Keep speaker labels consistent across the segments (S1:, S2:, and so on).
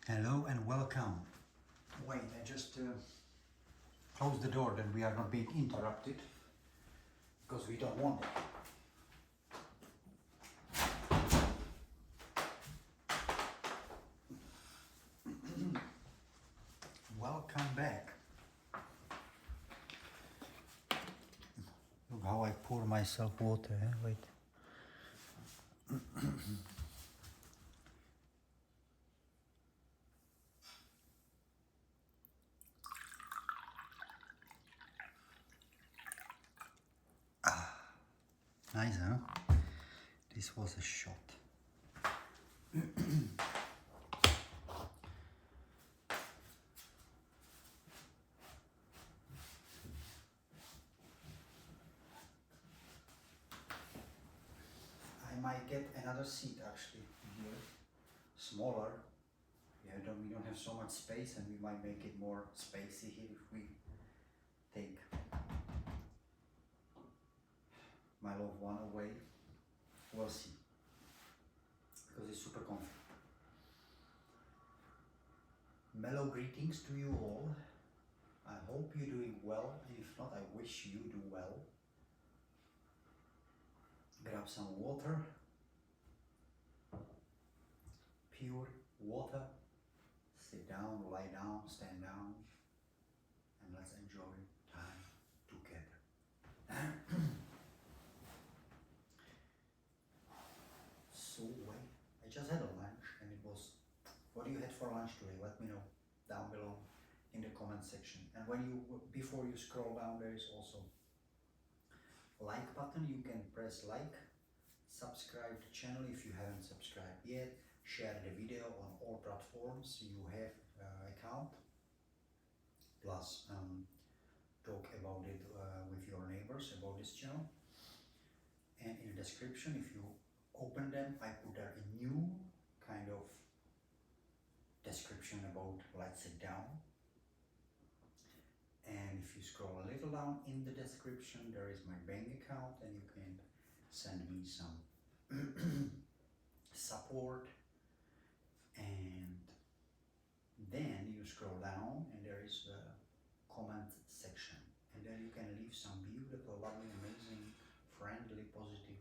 S1: Hello and welcome. Wait, I just close the door, then we are not being interrupted because we don't want it. Welcome back. Look how I pour myself water. Wait. Nice, huh? This was a shot. I might get another seat actually here, smaller. Yeah, we don't have so much space, and we might make it more spacey here if we take my loved one away. We'll see, because it's super comfy. Mellow greetings to you all. I hope you're doing well, and if not, I wish you do well. Grab some water, pure water. Sit down, lie down, stand down, and let's enjoy time together. So wait, I just had a lunch, and it was, what you had for lunch today? Let me know down below in the comment section. And when you, before you scroll down, there is also like button. You can press like, subscribe to the channel if you haven't subscribed yet, share the video on all platforms you have account, plus talk about it with your neighbors about this channel. And in the description, if you open them, I put there a new kind of description about Let's Sit Down. And if you scroll a little down in the description, there is my bank account, and you can send me some support. And then you scroll down, and there is the comment section, and then you can leave some beautiful, lovely, amazing, friendly, positive,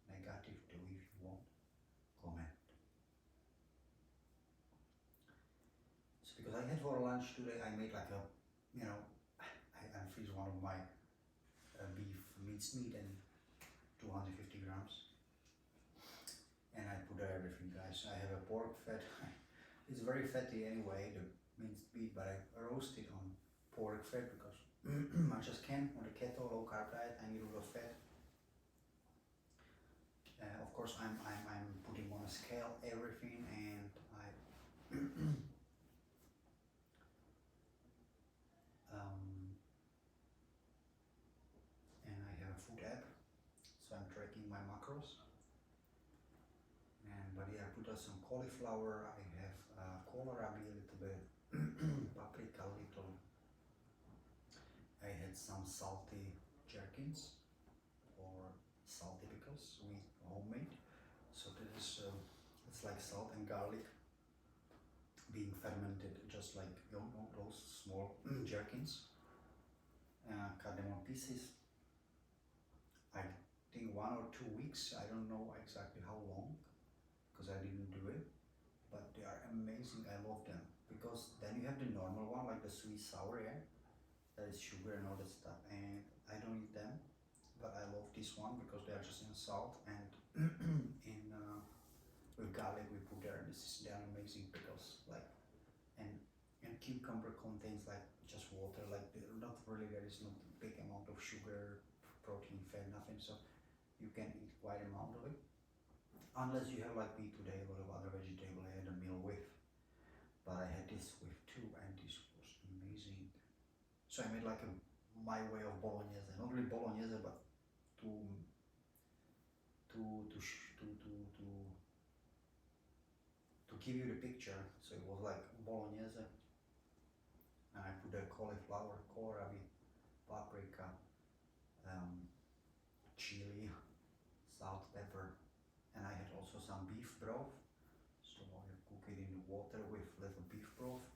S1: negative too if you want, comment. So because I had for lunch today, I made like a, I freeze one of my beef mincemeat and 250 grams. And I put everything, guys. I have a pork fat. It's very fatty anyway, the minced beef, but I roast it on pork fat because much as can on the keto low carb diet. I need a little fat. Of course, I'm putting on a scale everything, and I and I have a food app, so I'm tracking my macros. And but yeah, I put some cauliflower. I have kohlrabi a little bit, paprika a little. I had some salty jerkins or salty pickles with homemade. So this is it's like salt and garlic being fermented, just like those small jerkins. Cut them on pieces. I think 1 or 2 weeks. I don't know exactly how long, because I didn't do it, but they are amazing. I love them, because then you have the normal one, like the sweet sour, yeah, that is sugar and all that stuff, and I don't eat them, but I love this one because they are just in salt and in with garlic we put there. They are amazing pickles, like, and cucumber contains like just water, like not really, there is not a big amount of sugar, protein, fat, nothing, so you can eat quite amount of it. Unless you have like me today, a lot of other vegetable I had a meal with, but I had this with too, and this was amazing. So I made like my way of bolognese, not really bolognese, but to give you the picture. So it was like bolognese, and I put the cauliflower, kohlrabi, paprika, chili, salt, pepper, and I had also some beef broth. So I water with little beef broth.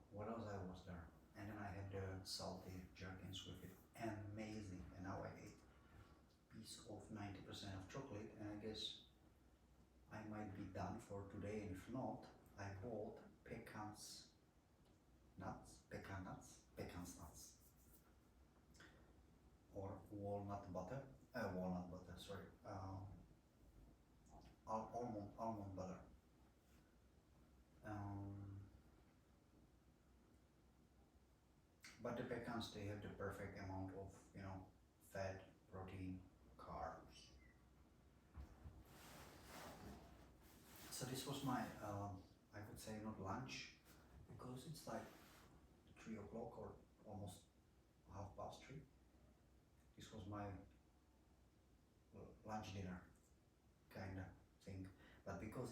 S1: What else I was there? And then I had the salty jerkins with it. Amazing. And now I ate a piece of 90% of chocolate, and I guess I might be done for today. And if not, I bought pecans nuts, or walnut butter, sorry, almond butter. But the pecans, they have the perfect amount of, fat, protein, carbs. So this was my, I would say not lunch, because it's like 3 o'clock or almost 3:30. This was my lunch dinner kind of thing. But because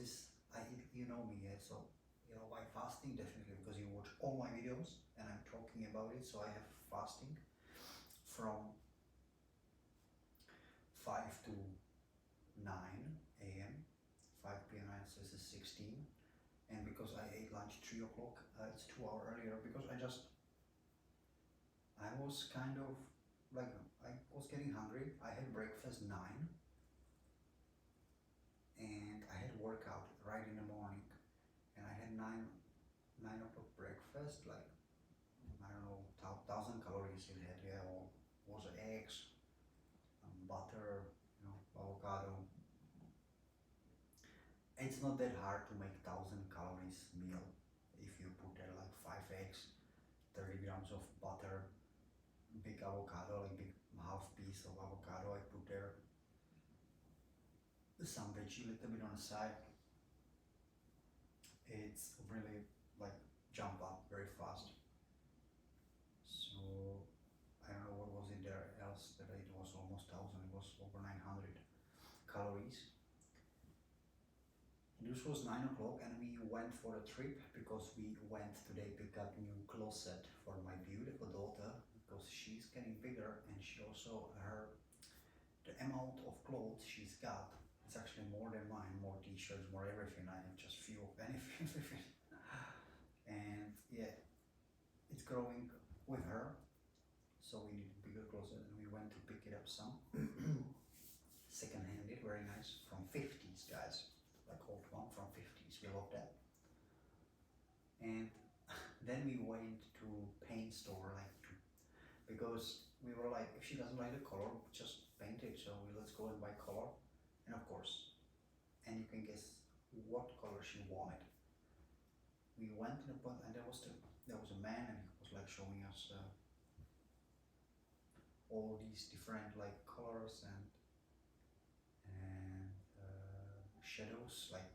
S1: you know me, yeah, so by fasting, definitely, because you watch all my videos and I'm talking about it, so I have fasting from 5 to 9 a.m. 5 p.m. so this is 16, and because I ate lunch 3 o'clock, it's 2 hours earlier, because I was kind of like, I was getting hungry. I had breakfast 9, and I had workout right in the morning, and I had 9 o'clock breakfast, like, I don't know, 1,000 calories it had, yeah, or was eggs, butter, avocado. It's not that hard to make 1,000 calories meal if you put there like 5 eggs, 30 grams of butter, big avocado, like big half piece of avocado. I put there some veggie a little bit on the side. It's really like jump up very fast. So I don't know what was in there else that it was almost 1,000. It was over 900 calories. This was 9 o'clock, and we went for a trip, because we went today pick up new closet for my beautiful daughter, because she's getting bigger, and she also, the amount of clothes she's got, it's actually more than mine, more t-shirts, more everything. I have just few of anything. And yeah, it's growing with her, so we need a bigger closet, and we went to pick it up some second-handed, very nice, from 50s, guys. Like old one from 50s, we love that. And then we went to paint store, because we were like, if she doesn't like the color, just paint it. So let's go and buy color, and of course, and you can guess what color she wanted. We went in and there was a man, and he was like showing us all these different like colors and shadows, like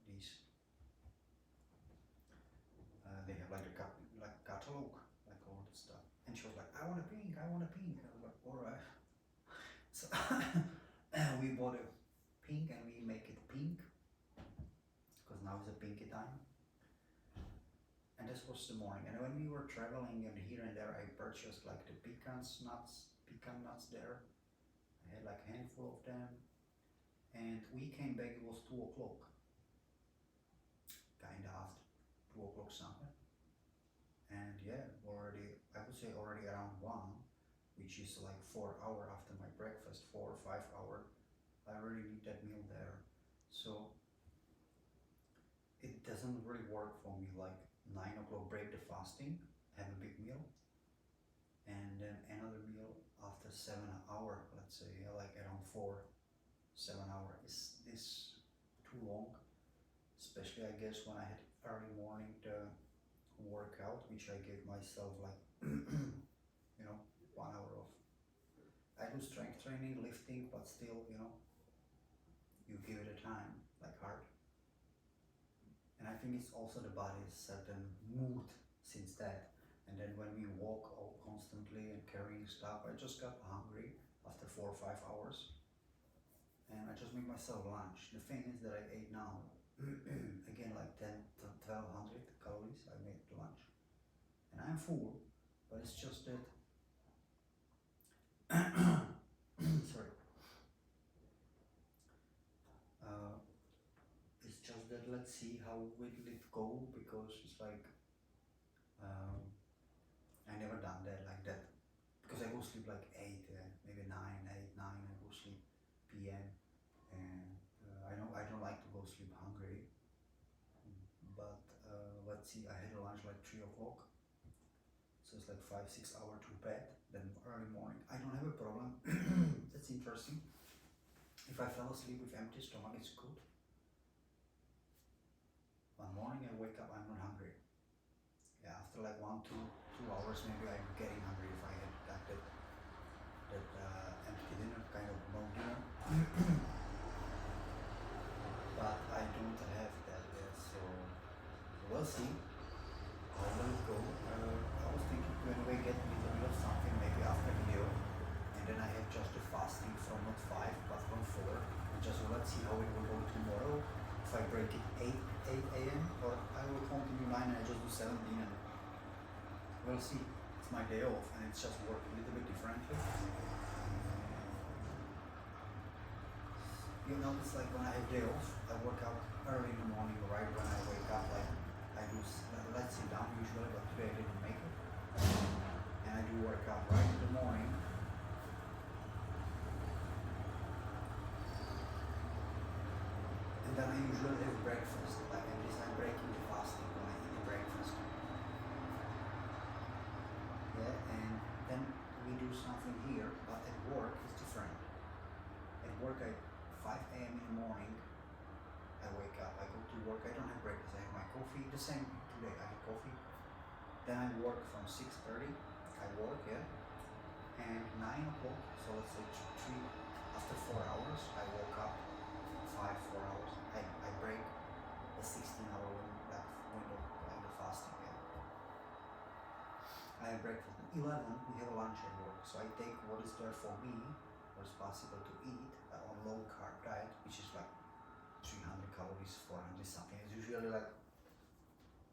S1: these. They have like catalog, like all the stuff. And she was like, I want a pink. I was like, all right. So we bought a pink, and we make it pink, because now is a pinky time. And this was the morning. And when we were traveling, and here and there, I purchased like the pecan nuts there. I had like a handful of them. And we came back, it was 2 o'clock. Kinda after 2 o'clock something. And yeah, I would say already around 1, which is like 4 hours after my breakfast, 4 or 5 hours. I really need that meal there. So it doesn't really work for me, like 9 o'clock break the fasting, have a big meal, and then another meal after 7 hours, let's say, like around 7 hours. Is this too long? Especially, I guess, when I had early morning the workout, which I gave myself like 1 hour of. I do strength training, lifting, but still, you give it a time, like hard. And I think it's also the body's certain mood since that. And then when we walk all constantly and carrying stuff, I just got hungry after 4 or 5 hours. And I just make myself lunch. The thing is that I ate now, again, like 10 to 1,200 calories I made lunch. And I'm full, but it's just that, sorry. It's just that let's see how will it go, because it's like I never done that like that, because I go sleep like 8, maybe 9, 8, 9, I go sleep PM, and I don't like to go sleep hungry, but let's see, I had a lunch like 3 o'clock, so it's like 5-6 hours to bed, then early morning, I don't have a problem. That's interesting. If I fell asleep with empty stomach, it's good. One morning I wake up, I'm not hungry. Yeah, after like 2 hours, maybe I'm getting hungry if I had got that empty dinner, kind of no dinner. But I don't have that yet, so we'll see how will it go. I was thinking to anyway get a little bit of something maybe after video, and then I have just the fasting from not 5 but from 4. And just let's see how it will go tomorrow. If I break it 8 a.m. or I will continue 9 and I just do 17, and we'll see. It's my day off and it's just working a little bit differently. You know, it's like when I have day off, I work out early in the morning, right when I wake up, like I do, let's sit down usually, but today I didn't make it. And I do work out right in the morning. And then I usually have breakfast, like at least I'm breaking the fasting when I eat the breakfast. Yeah, and then we do something here, but at work it's different. At work at 5 a.m. in the morning, I wake up, I go to work, I don't have breakfast, I have my coffee, the same today, I have coffee. Then I work from 6:30, I work, yeah, and 9 o'clock, so let's say 3, after 4 hours, I woke up, 4 hours, I break the 16-hour window, like the fasting, yeah. I have breakfast at 11, we have lunch at work, so I take what is there for me, what is possible to eat on low carb diet, which is like 300 calories, 400 something. It's usually like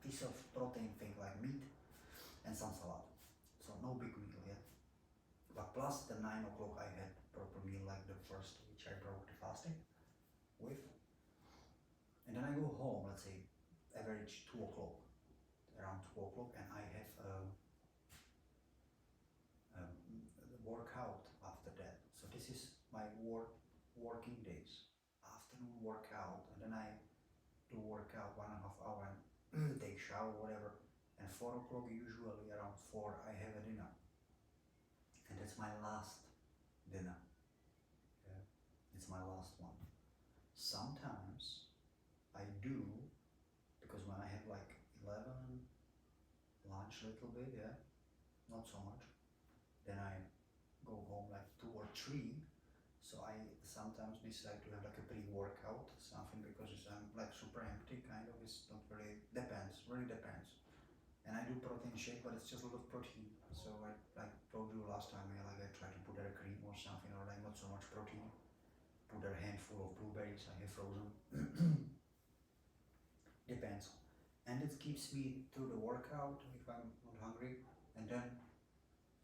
S1: piece of protein thing like meat and some salad. So no big meal yet. But plus the 9 o'clock I had proper meal like the first, which I broke the fasting with. And then I go home, let's say average 2 o'clock, around 2 o'clock, and I have workout after that. So this is my working days. Afternoon workout, and then I do workout 1.5 hours and take shower, whatever. And 4 o'clock, usually around 4, I have a dinner. And that's my last dinner. Yeah, it's my last one. Sometimes I do, because when I have like 11, lunch a little bit, yeah, not so much. Then I go home like 2 or 3. So I sometimes decide to have like a pre-workout, something, because I'm like super empty, kind of. It's not really, depends, really depends. And I do protein shake, but it's just a lot of protein. So I told you last time, I try to put there a cream or something, or like not so much protein. Put there a handful of blueberries I have frozen. Depends. And it keeps me through the workout if I'm not hungry. And then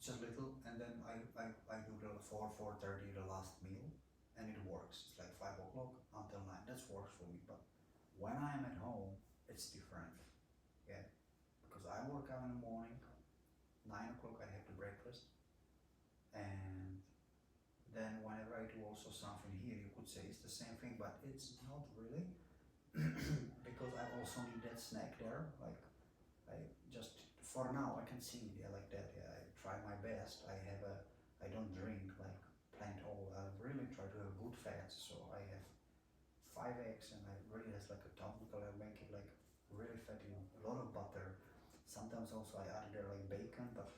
S1: just little, and then I do the 4:30 the last meal, and it works. It's like 5 o'clock until 9. That works for me. But when I'm at home, it's different. Yeah, because I work out in the morning. 9 o'clock I have the breakfast, and then whenever I do also something here, you could say it's the same thing, but it's not really, because I also need that snack there. Like I just, for now I can see it, yeah, like that. Yeah, I try my best. I don't drink like plant oil. I really try to have good fats. So I have 5 eggs, and I really has like a ton, because I make it like really fatty, a lot of butter. Sometimes also I add there like bacon, but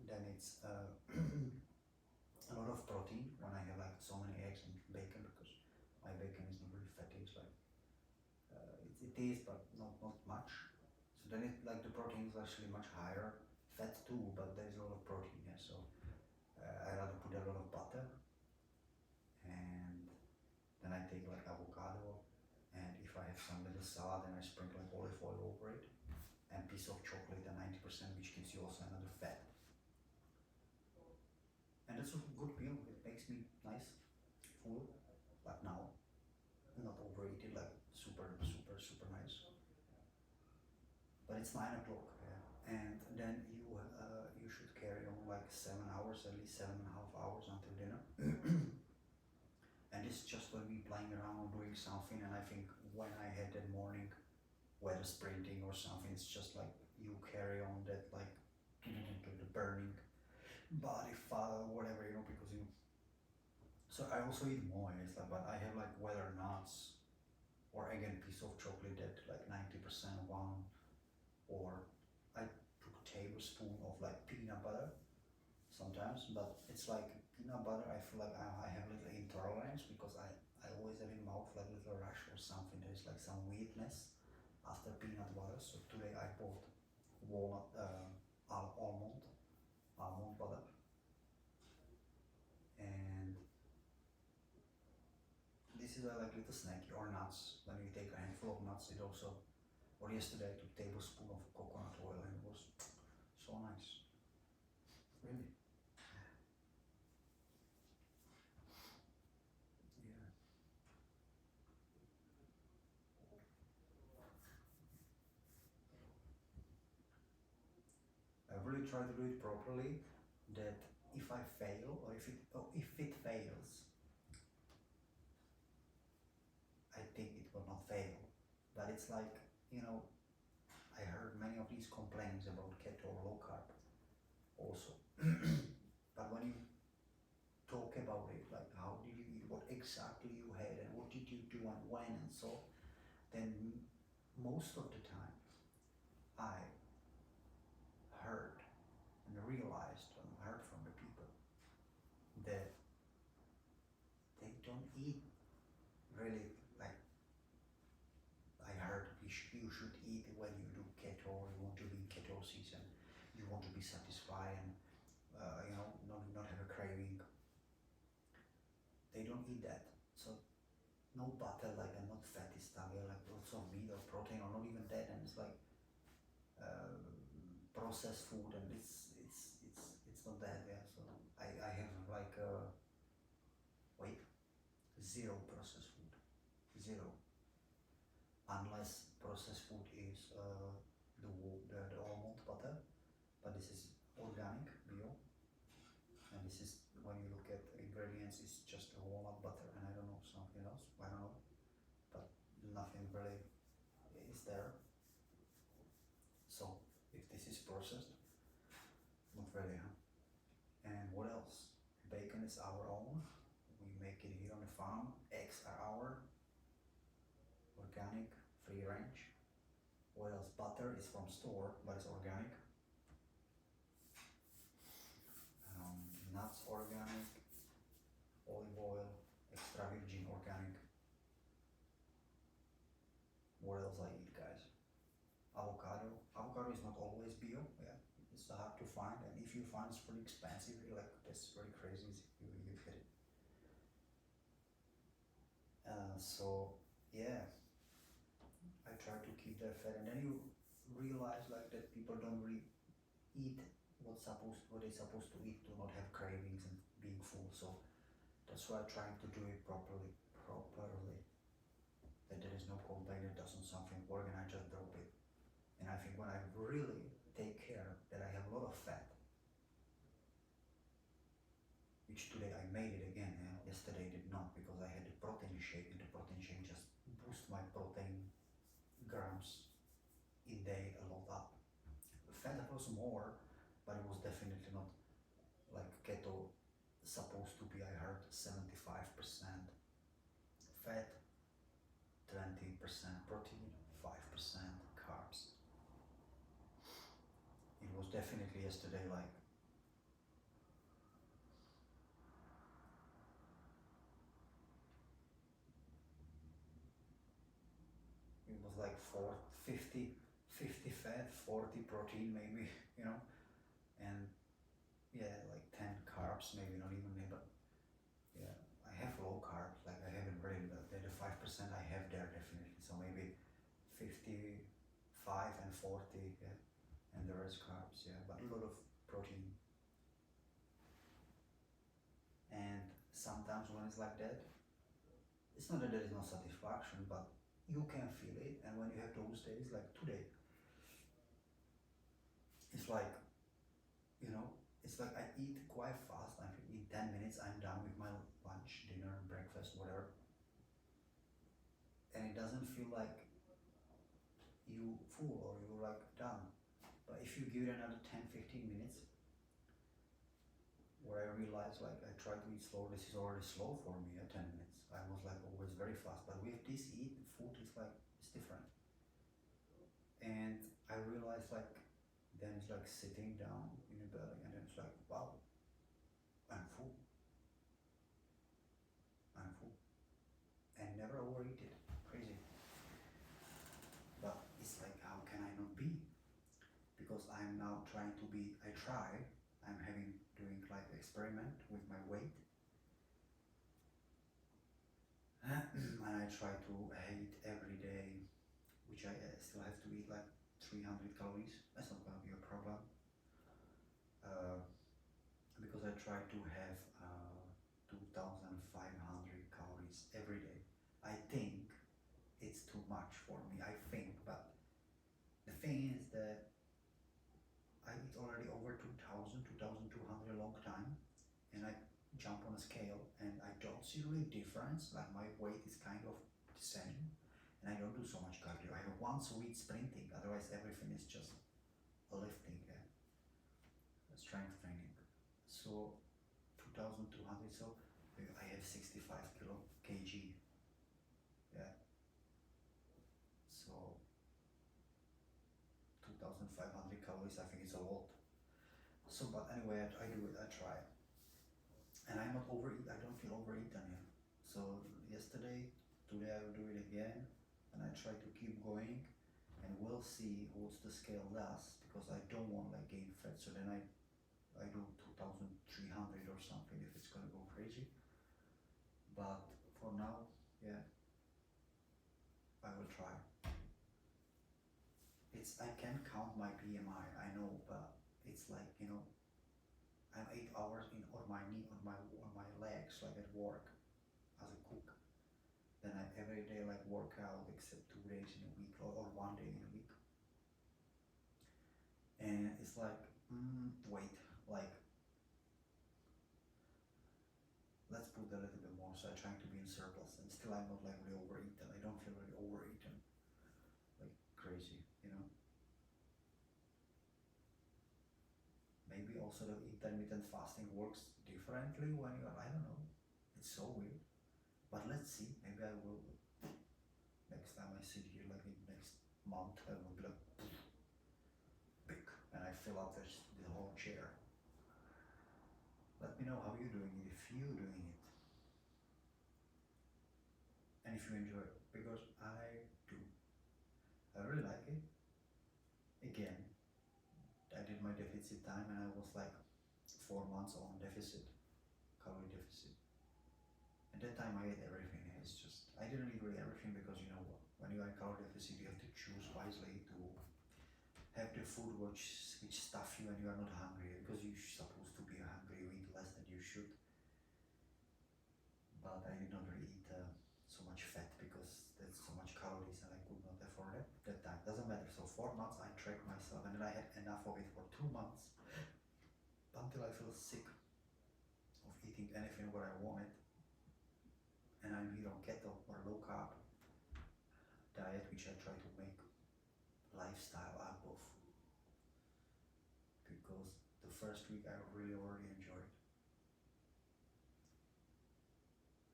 S1: then it's a lot of protein when I have like so many eggs and bacon, because my bacon is not really fatty. It's like it is, but not much. So then it, like the protein is actually much higher, fat too, but there is a lot of protein. Yeah, so I rather put a lot of butter, and then I take like avocado, and if I have some little salad, then I sprinkle like olive oil over it, and piece of chocolate at 90%, which gives you also another fat. And that's a good meal. It makes me nice, full, but now not overeated, like super it's 9 o'clock, yeah. And then you should carry on like 7 hours, at least 7.5 hours until dinner. And it's just when we playing around or doing something, and I think when I had that morning, whether sprinting or something, it's just like you carry on that like the burning body fat or whatever, because you. So I also eat more, it's like, but I have like whether nuts or again piece of chocolate that like 90% one, or I took a tablespoon of like peanut butter sometimes, but it's like peanut butter, I feel like I have little intolerance because I always have in mouth like little rush or something. There's like some weirdness after peanut butter. So today I bought walnut, almond butter, and this is a like little snacky, or nuts. When you take a handful of nuts, it also, or yesterday I took a tablespoon of coconut oil and it was so nice, really. Yeah. I really try to do it properly, that if I fail, or if it fails, I think it will not fail. But it's like, I heard many of these complaints about keto or low carb also. But when you talk about it, like how did you eat, what exactly you had, and what did you do and when and so, then most of the time I heard and realized and heard from the people that they don't eat really like I heard you should eat when you do keto, or you want to be in ketosis and you want to be satisfied and not have a craving. They don't eat that. So no butter, like, and not fatty stuff, yeah, like lots of meat or protein, or not even that, and it's like processed food, and it's not that, yeah. So I have like zero processed food, zero, unless processed food is the almond butter, but this is organic, bio, and this is, when you look at ingredients, it's just a walnut butter, and I don't know, something else, I don't know, but nothing really is there. So if this is processed, not really, huh? And what else? Bacon is our own. We make it here on the farm. Eggs are our, organic, free range. What else? Butter is from store, but it's organic. Nuts organic. Olive oil, extra virgin organic. What else I eat, guys? Avocado. Avocado is not always bio, yeah. It's hard to find, and if you find, it's pretty expensive. Like, that's very crazy if you get it. So yeah, I try to keep that fat, and then you realize like that people don't really eat what they're supposed to eat to not have cravings and being full. So that's why I'm trying to do it properly. That there is no complaint, it doesn't something work, and I just drop it. And I think when I really take care that I have a lot of fat, which today I made it again, yeah? Yesterday I did not, because I had the protein shake, and the protein shake just boost my protein grams in day a lot up. Fat was more, but it was definitely not like keto supposed to be. I heard 75% fat, 20% protein, 5% carbs. It was definitely yesterday like it was like 50 fat, 40 protein maybe, and yeah, like 10 carbs, maybe not even, but yeah, I have low carbs, like I haven't really, but the 5% I have there definitely, so maybe 55 and 40, yeah, and the rest carbs, yeah, but a lot of protein. And sometimes when it's like that, it's not that there is no satisfaction, but you can feel it, and when you have those days, like today, it's like, you know, it's like I eat quite fast. I think in 10 minutes I'm done with my lunch, dinner, breakfast, whatever. And it doesn't feel like you full or you're like done. But if you give it another 10-15 minutes, where I realized like I try to eat slow, this is already slow for me at 10 minutes. I was like always very fast. But with this food is like, it's different. And I realized like, then it's like sitting down in the belly and then it's like, wow, I'm full. I'm full. And never overeat it. Crazy. But it's like, how can I not be? Because I'm now trying to be, I'm doing like experiment with my weight. And I try to eat every day, which I still have to eat like 300 calories. That's not gonna be a problem. Because I try to have 2,500 calories every day. I think it's too much for me, but the thing is that I eat already over 2,000, 2,200 a long time, and I jump on a scale and I don't see really difference, like my weight is kind of the same, and I don't do so much cardio. I have once a week sprinting, otherwise everything is just lifting and strength training. So 2,200, so I have 65 kg. Yeah. So 2,500 calories, I think it's a lot. So, but anyway, I do it, I try. And I'm not overeat, I don't feel overeaten yet. So today I will do it again, and I try to keep going, and we'll see what the scale does, because I don't want like gain fat. So then I do 2,300 or something if it's gonna go crazy. But for now, yeah, I will try. I can count my BMI, I know, but it's like, you know, I'm 8 hours on my knee, on my legs, like at work as a cook. Then I every day like work out except 2 days in a week or 1 day in a week. And it's like, wait, like, let's put a little bit more. So I'm trying to be in surplus, and still I'm not like really overeaten. I don't feel really overeaten, like crazy, you know. Maybe also the intermittent fasting works differently when you're, I don't know. It's so weird. But let's see, maybe I will, next time I sit here, like in next month, I will be like, big, and I fill up the whole chair. Let me know how you're doing it, if you're doing it. And if you enjoy it, because I do. I really like it. Again, I did my deficit time and I was like 4 months on deficit, calorie deficit. At that time I ate everything. It's just, I didn't eat really everything because, you know, when you are in calorie deficit, you have to choose wisely to have the food which stuff you and you are not hungry, because you're supposed to be hungry, you eat less than you should. But I did not really eat so much fat because that's so much calories and I could not afford it that time. Doesn't matter. So 4 months I tracked myself, and then I had enough of it for 2 months until I feel sick of eating anything what I wanted. And I'm here on keto or low carb diet, which I try to make lifestyle out of, because the first week I really already enjoyed.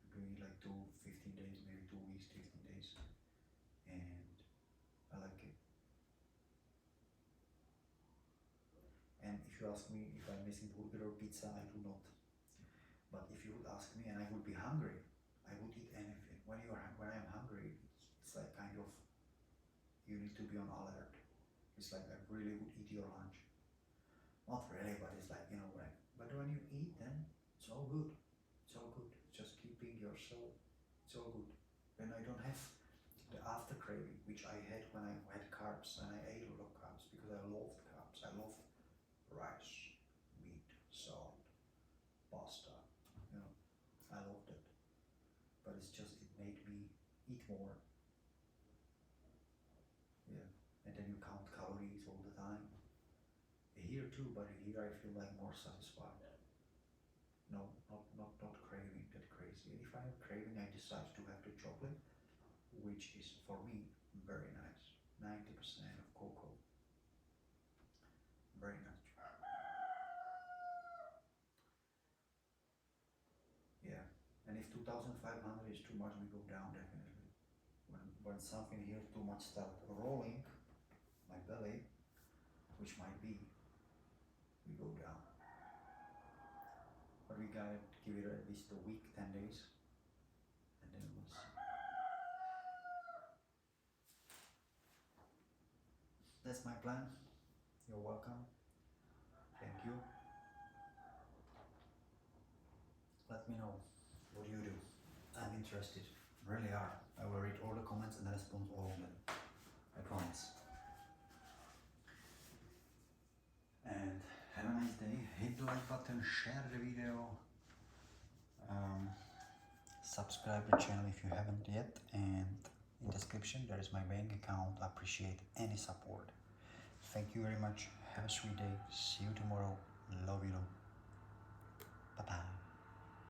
S1: I'm doing like 15 days, maybe 2 weeks, 15 days, and I like it. And if you ask me if I'm missing burger or pizza, I do not. But if you would ask me and I would be hungry, I would eat anything. When I'm hungry, it's like kind of, you need to be on alert. It's like I really would eat your lunch. Not really, but it's like, you know, but when you eat, then it's all good. It's all good. Just keeping yourself, it's all good. Then I don't have the after craving, which I had when I had carbs, and I ate a lot of carbs because I loved carbs. I love rice, meat, salt, pasta, you know, I loved it. But it's just, it made me eat more. Yeah, and then you count calories all the time. here too, but here I feel like more satisfied. No, not craving that crazy. If I have craving, I decide to have the chocolate, which is for me very nice. 90% of cocoa. Very nice. Yeah, and if 2,500 is too much, we go down definitely. When something here too much start rolling, my belly, which might be, we go down. But we gotta give it at least a week, 10 days, and then we'll see. That's my plan. You're welcome. Thank you. Let me know what you do. I'm interested. Really are. I will read all the comments and respond to all of them. I promise. And have a nice day. Hit the like button, share the video. Subscribe the channel if you haven't yet, and in description there is my bank account. I appreciate any support. Thank you very much. Have a sweet day. See you tomorrow. Love you. Bye bye.